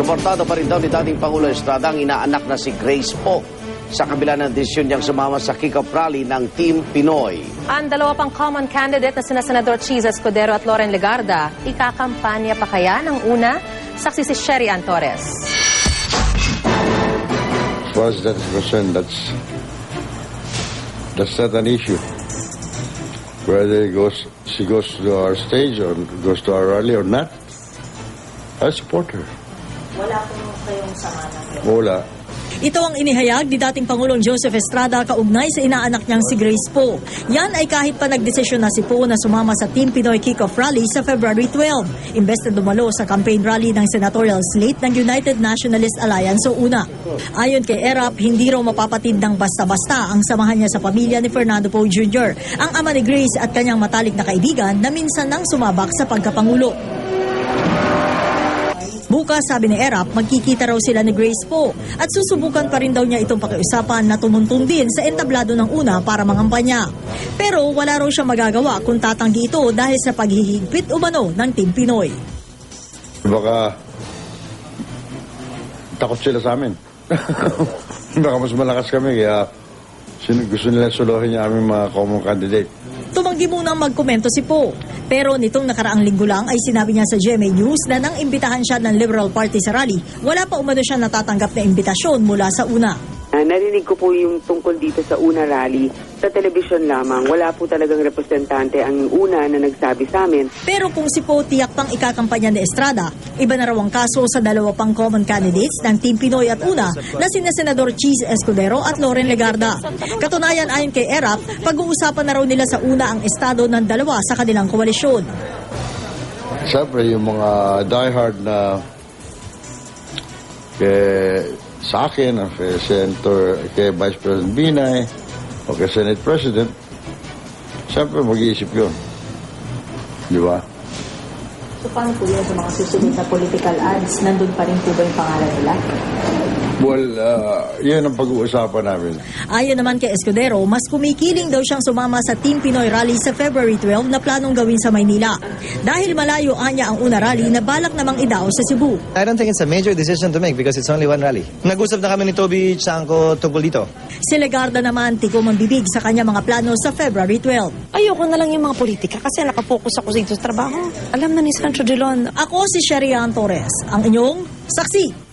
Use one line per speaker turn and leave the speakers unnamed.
Suportado pa rin daw ni dating Pangulo Estrada ang inaanak na si Grace Poe sa kabila ng desisyon niyang sumama sa kick-off rally ng Team Pinoy.
Ang dalawa pang common candidate na sina Senador Cheese Escudero at Loren Legarda, ikakampanya pa kaya ng una? Saksi si Sherry Ann Torres.
As far as that is concerned, that's not an issue. Whether she goes to our stage or goes to our rally or not, I support her.
Wala po kayong sama na kayo?
Wala.
Ito ang inihayag ni dating Pangulong Joseph Estrada kaugnay sa inaanak niyang si Grace Poe. Yan ay kahit pa nagdesisyon na si Poe na sumama sa Team Pinoy Kick-Off Rally sa February 12. Imbes na dumalo sa campaign rally ng senatorial slate ng United Nationalist Alliance o UNA. Ayon kay ERAP, hindi raw mapapatid ng basta-basta ang samahan niya sa pamilya ni Fernando Poe Jr., ang ama ni Grace at kanyang matalik na kaibigan na minsan nang sumabak sa pagkapangulo. Bukas, sabi ni ERAP, magkikita raw sila ni Grace Poe at susubukan pa rin daw niya itong pakiusapan na tumuntun din sa entablado ng una para mangampanya. Pero wala raw siyang magagawa kung tatanggi ito dahil sa paghihigpit umano ng Team Pinoy.
Baka takot sila sa amin. Baka mas malakas kami kaya gusto nila suluhin niya aming mga common candidate.
Tumanggi munang magkomento si Poe. Pero nitong nakaraang linggo lang ay sinabi niya sa GMA News na nang imbitahan siya ng Liberal Party sa rally, wala pa umano siya natatanggap na imbitasyon mula sa una.
Narinig ko po yung tungkol dito sa una rally sa telebisyon lamang. Wala po talagang representante ang una na nagsabi sa amin.
Pero kung si Poe tiyak pang ikakampanya ni Estrada, iba na raw ang kaso sa dalawa pang common candidates ng Team Pinoy at una na sina Senador Cheese Escudero at Loren Legarda. Katunayan, ayon kay ERAP, pag-uusapan na raw nila sa una ang estado ng dalawa sa kanilang koalisyon.
Siyempre, yung mga diehard na sa akin, o kay Senator, kay Vice President Binay, o kay Senate President, siyempre mag-iisip yun. Di ba?
So paano po yun sa mga susunod na political ads? Nandun pa rin po ba yung pangalan nila?
Well, yun ang pag-uusapan namin.
Ayon naman kay Escudero, mas kumikiling daw siyang sumama sa Team Pinoy Rally sa February 12 na planong gawin sa Maynila. Dahil malayo anya ang una rally na balak namang idao sa Cebu.
I don't think it's a major decision to make because it's only one rally. Nag-usap na kami ni Toby Chanco tungkol dito.
Si Legarda naman tikom ang bibig sa kanya mga plano sa February 12.
Ayoko na lang yung mga politika kasi nakapokus ako dito sa trabaho. Alam na ni Sancho Dillon.
Ako si Sherry Ann Torres, ang inyong saksi.